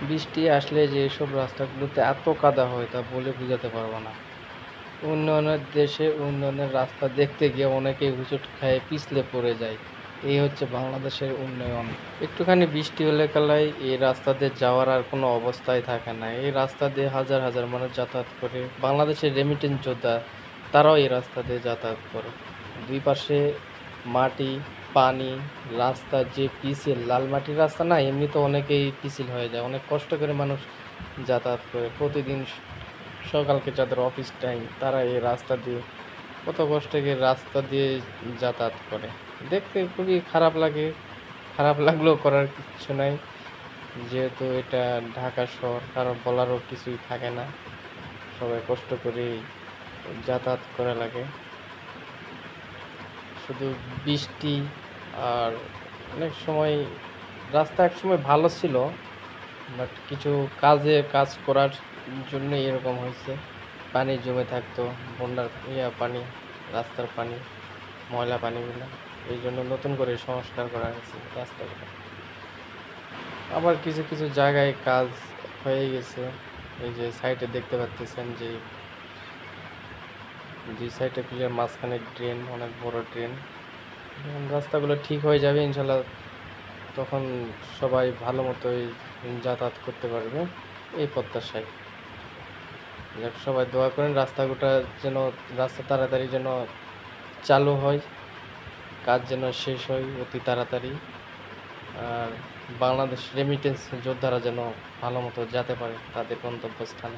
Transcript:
বৃষ্টি আসলে যে এসব রাস্তাগুলোতে এত কাদা হয় তা বলে বোঝাতে পারবো না। উন্নয়নের দেশে উন্নয়নের রাস্তা দেখতে গিয়ে অনেকেই হোঁচট খেয়ে পিছলে পড়ে যায়। এই হচ্ছে বাংলাদেশের উন্নয়ন। একটুখানি বৃষ্টি হলে কালাই এই রাস্তা দিয়ে যাওয়ার আর কোনো অবস্থাই থাকে না। এই রাস্তা দিয়ে হাজার হাজার মানুষ যাতায়াত করে। বাংলাদেশের রেমিটেন্স যোদ্ধা তারাও এই রাস্তা দিয়ে যাতায়াত করে। দুই পাশে মাটি, পানি, রাস্তা যে পিচ্ছিল, লাল মাটির রাস্তা না, এমনিতে অনেকেই পিচ্ছিল হয়ে যায়। অনেক কষ্ট করে মানুষ যাতায়াত করে প্রতিদিন। সকালকে যাদের অফিস টাইম তারা এই রাস্তা দিয়ে কত কষ্ট করে রাস্তা দিয়ে যাতায়াত করে। দেখতে খুবই খারাপ লাগে। খারাপ লাগলেও করার কিচ্ছু নাই, যেহেতু এটা ঢাকা শহর, কারো বলারও কিছুই থাকে না। সবাই কষ্ট করেই যাতায়াত করা লাগে। শুধু বৃষ্টি আর অনেক সময় রাস্তা একসময় ভালো ছিল, বাট কিছু কাজ করার জন্য এরকম হয়েছে। পানি জমে থাকতো, বন্যার পানি, রাস্তার পানি, ময়লা পানিগুলো। এই জন্য নতুন করে সংস্কার করা হয়েছে রাস্তাগুলো। আবার কিছু কিছু জায়গায় কাজ হয়ে গেছে। এই যে সাইডে দেখতে পাচ্ছেন যে দুই সাইডে ক্লিয়ার, মাঝখানে ড্রেন, অনেক বড় ড্রেন। যখন রাস্তাগুলো ঠিক হয়ে যাবে ইনশাল্লাহ, তখন সবাই ভালো মতোই যাতায়াত করতে পারবে, এই প্রত্যাশায়। যাক, সবাই দোয়া করেন রাস্তা তাড়াতাড়ি যেন চালু হয়, কাজ যেন শেষ হয় অতি তাড়াতাড়ি। আর বাংলাদেশ রেমিটেন্স যোদ্ধারা যেন ভালো মতো যেতে পারে তাদের গন্তব্যস্থানে।